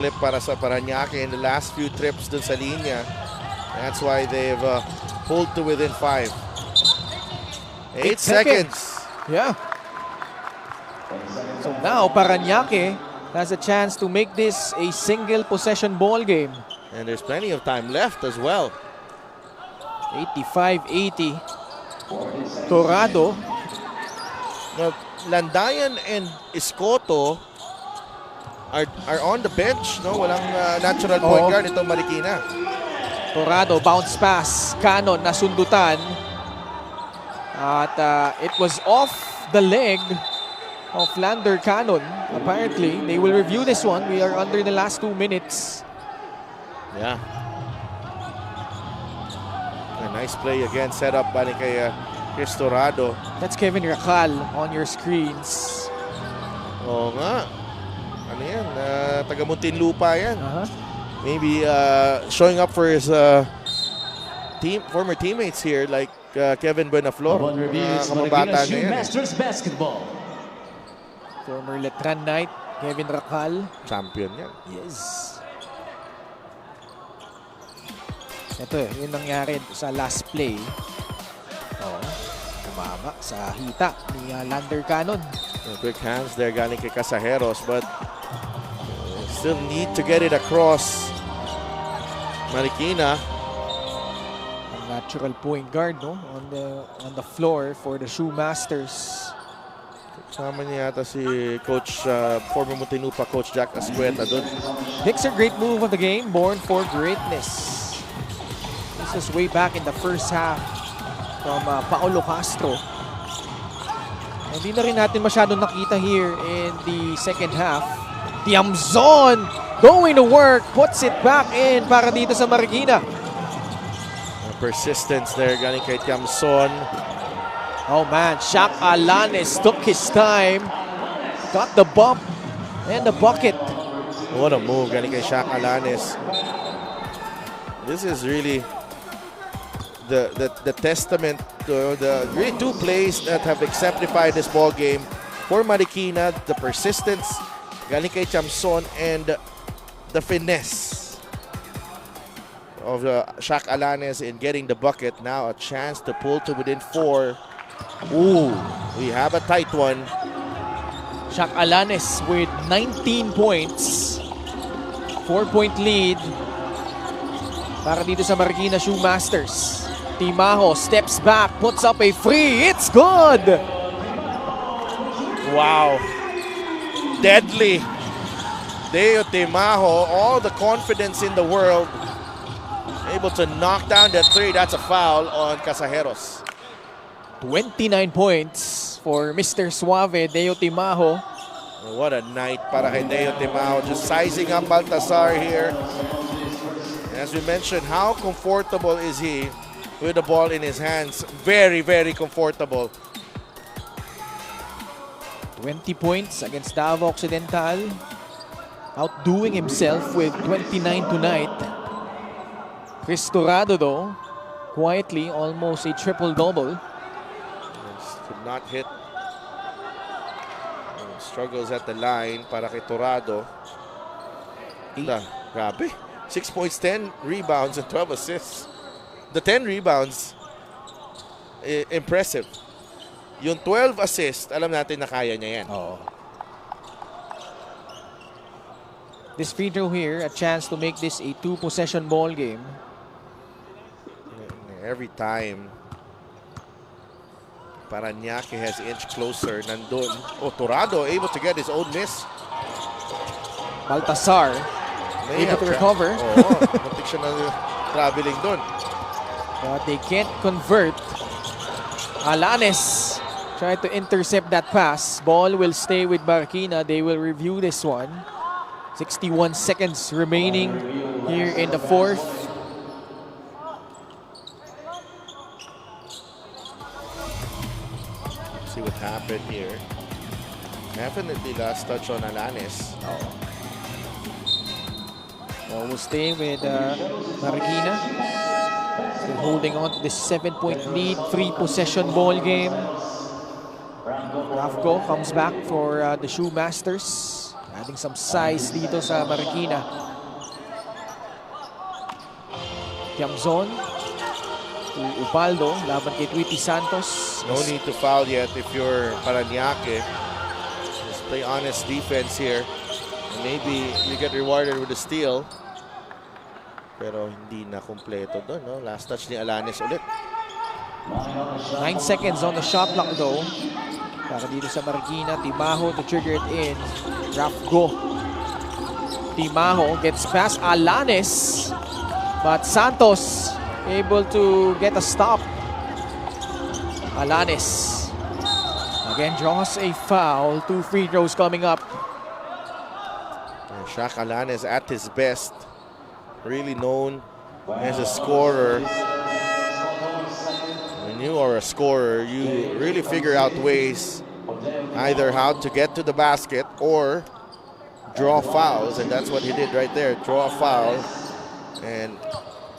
Flip para sa Parañaque in the last few trips dun sa linya. That's why they've pulled to within 5. 8 seconds. Yeah. So now Parañaque has a chance to make this a single possession ball game. And there's plenty of time left as well. 85-80. Torado. Now, Landayan and Escoto are on the bench, no? Walang natural point guard itong Marikina. Torado, bounce pass. Cannon nasundutan. At it was off the leg of Lander Cannon. Apparently, they will review this one. We are under the last 2 minutes. Yeah. A nice play again, set up by kay Chris Torado. That's Kevin Racal on your screens. Oo nga. Ano yan? Taga Muntinlupa yan. Maybe showing up for his former teammates here like Kevin Buenaflor. Kamabata na yan. Masters Basketball. Former Letran Knight, Kevin Racal. Champion yan. Yes. Ito yung nangyari sa last play. Tumama sa hita ni Lander Cannon. Quick hands there galing kay Casajeros, but still need to get it across. Marikina. Ang natural point guard, no, on the floor for the Shoemasters. Kasama niya yata si Coach, former Muntinlupa Coach Jack Ascueta doon. Hicks a great move of the game, born for greatness. This is way back in the first half from Paolo Castro. Hindi na rin natin masyadong nakita here in the second half. Tiamzon going to work, puts it back in para dito sa Marikina. Persistence there galing kay Tiamzon. Oh man, Shaq Alanes took his time, got the bump and the bucket. What a move galing kay Shaq Alanes. This is really the testament to the really 2 plays that have exemplified this ball game for Marikina. The persistence galing kay Tiamzon and the finesse of Shaq Alanes in getting the bucket. Now a chance to pull to within 4. Ooh, we have a tight one. Shaq Alanes with 19 points. 4-point lead para dito sa Marikina Shoemasters. Timaho steps back, puts up a free. It's good! Wow. Deadly. Deo Timaho, all the confidence in the world. Able to knock down that 3. That's a foul on Casajeros. 29 points for Mr. Suave, Deo Timaho. What a night para kay Deo Timaho. Just sizing up Baltasar here. As we mentioned, how comfortable is he with the ball in his hands? Very, very comfortable. 20 points against Davao Occidental. Outdoing himself with 29 tonight. Chris Torado though, quietly almost a triple-double. Could not hit. Struggles at the line para kay Torado. Grabe. 6 points, 10 rebounds, and 12 assists. The 10 rebounds, impressive. Yung 12 assists, alam natin na kaya niya yan. This free throw here, a chance to make this a 2-possession ball game. Every time Parañaque has inched closer, nandun. Torado able to get his own miss. Baltasar able to recover. Muntik siya na traveling dun. But they can't convert. Alanes tried to intercept that pass. Ball will stay with Marikina. They will review this one. 61 seconds remaining here in the 4th. See what happened here. Definitely last touch on Alanes. We'll stay with Marikina. Still holding on to this 7-point lead, 3-possession ball game. Rafco comes back for the Shoemasters. Adding some size dito sa Marikina. Tiamzon to Upaldo, laban kay Tweety Santos. No need to foul yet if you're Parañaque. Just play honest defense here. And maybe you get rewarded with a steal. Pero hindi na kumpleto doon, no? Last touch ni Alanes ulit. 9 seconds on the shot clock though. Para dito sa Marikina, Timaho to trigger it in. Raf go. Timaho gets past Alanes. But Santos able to get a stop. Alanes again draws a foul. 2 free throws coming up. Shaq Alanes at his best. Really known as a scorer. When you are a scorer, you really figure out ways either how to get to the basket or draw fouls, and that's what he did right there. Draw a foul and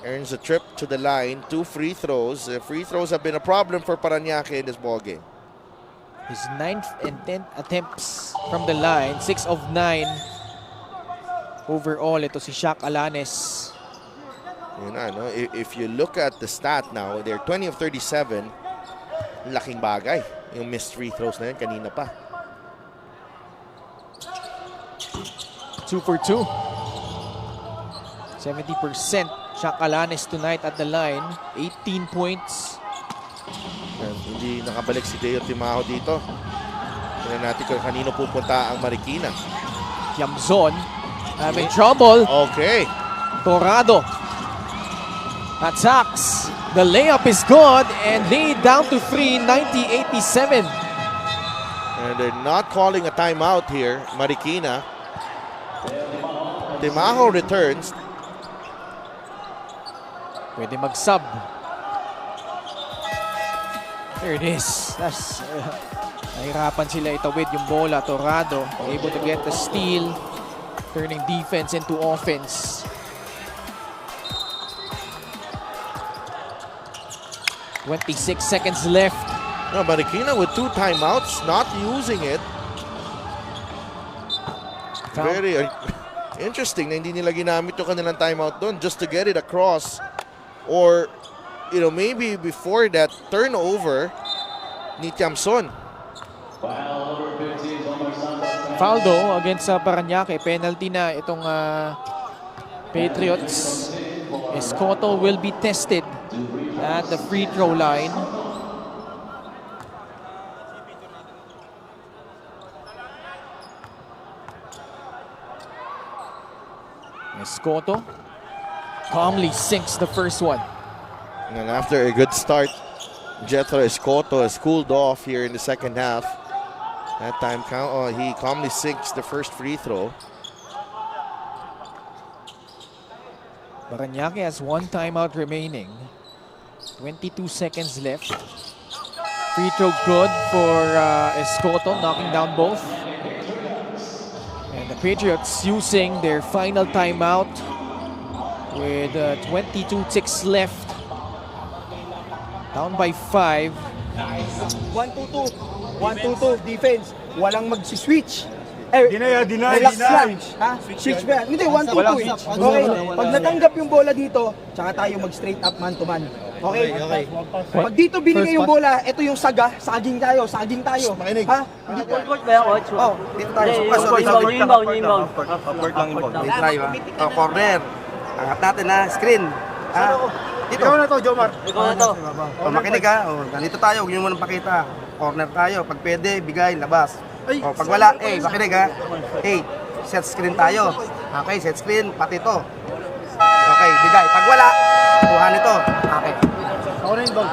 earns a trip to the line. 2 free throws. Free throws have been a problem for Parañaque in this ball game. His 9th and 10th attempts from the line. 6 of 9 overall. Ito si Shaq Alanes. You know, no? If you look at the stat now, they're 20 of 37. Laking bagay. Yung missed free throws na yun kanina pa. 2 for 2. 70%. Shaq Alanes tonight at the line. 18 points. And hindi nakabalik si Deo Timaho dito. Tingnan natin kung kanino pupunta ang Marikina. Tiamzon having trouble. Okay. Torado attacks. The layup is good and they down to 3, 90-87. And they're not calling a timeout here, Marikina. Timaho returns. Pwede mag-sub. There it is. That's, nahirapan sila itawid yung bola. Torado able to get the steal, turning defense into offense. 26 seconds left. No, Marikina with 2 timeouts, not using it. Very interesting na hindi nila ginamit yung kanilang timeout doon just to get it across. Or, you know, maybe before that turnover ni Tiamzon. Faldo against Parañaque. Penalty na itong Patriots. Escoto will be tested at the free throw line. Escoto calmly sinks the first one. And after a good start, Jethro Escoto has cooled off here in the second half. That time he calmly sinks the first free throw. Parañaque has 1 timeout remaining. 22 seconds left. Free throw good for Escoto, knocking down both. And the Patriots using their final timeout with 22 ticks left. Down by 5. 1-2-2. 1-2-2 defense. Walang mag-switch. Deny. Relax lang. Ha? Switch ba yan? Hindi, 1-2-2 eh. Okay, pag natanggap yung bola dito, tsaka tayo mag-straight up man-to-man. Okay? Pag dito binigay yung bola, ito yung saging tayo. Ha? Hindi po. Oh, dito tayo. Inbound. Upward lang inbound. Try ba? Oh, corner. Angat natin ha, screen. Ha? Dito. Ikaw na to, Jomar. O, makinig ha. O, ganito tayo, huwag nyo muna pakita. Corner tayo. Pag pwede, bigay, labas. O, pag wala, makinig ha. Set screen tayo. Okay, set screen, pati to. Okay, bigay. Pag wala, kuha nito. Okay. Ako na inbound.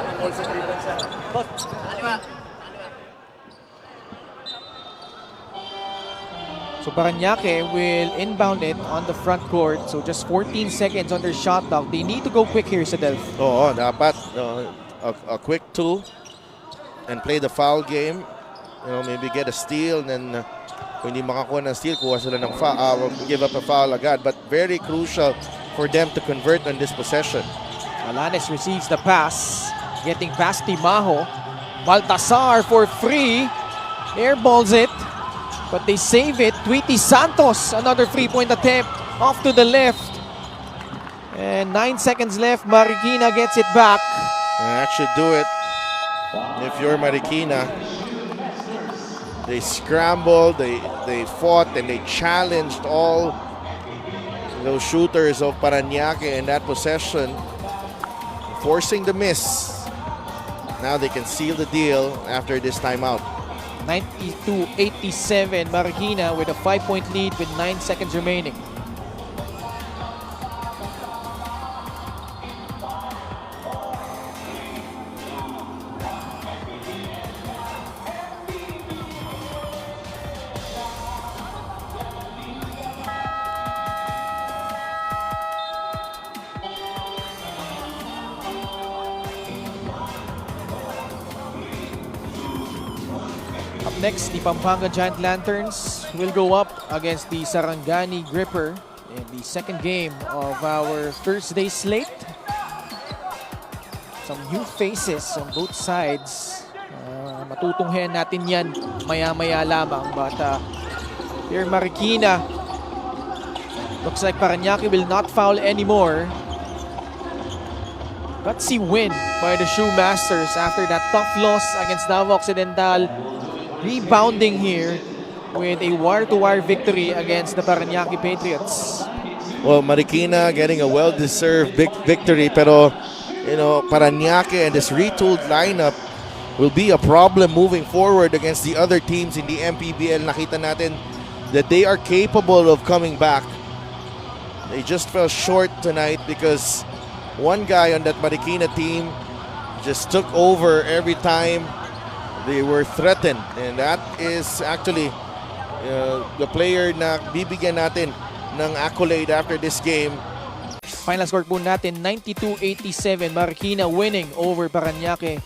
So Parañaque will inbound it on the front court. So just 14 seconds on their shot clock. They need to go quick here, Sadelf. Oo, dapat a quick 2 and play the foul game. You know, maybe get a steal and then kung hindi makakuha ng steal, kuha sila ng foul, give up a foul agad. But very crucial for them to convert on this possession. Alanes receives the pass. Getting past Timaho. Baltasar for free. Airballs it. But they save it. Tweety Santos, another 3-point attempt off to the left. And 9 seconds left. Marikina gets it back. And that should do it. If you're Marikina, they scrambled, they fought, and they challenged all those shooters of Parañaque in that possession, forcing the miss. Now they can seal the deal after this timeout. 92-87. Marikina with a 5-point lead with 9 seconds remaining. Up next, the Pampanga Giant Lanterns will go up against the Sarangani Gripper in the second game of our Thursday slate. Some new faces on both sides. Matutunghayan natin yan maya-maya lamang. But here Marikina, looks like Parañaque will not foul anymore. Gutsy win by the Shoemasters after that tough loss against Davao Occidental. Rebounding here with a wire-to-wire victory against the Parañaque Patriots. Well, Marikina getting a well-deserved victory, pero you know, Parañaque and this retooled lineup will be a problem moving forward against the other teams in the MPBL. Nakita natin that they are capable of coming back. They just fell short tonight because one guy on that Marikina team just took over every time they were threatened, and that is actually the player na bibigyan natin ng accolade after this game. Final score po natin, 92-87. Marikina winning over Parañaque.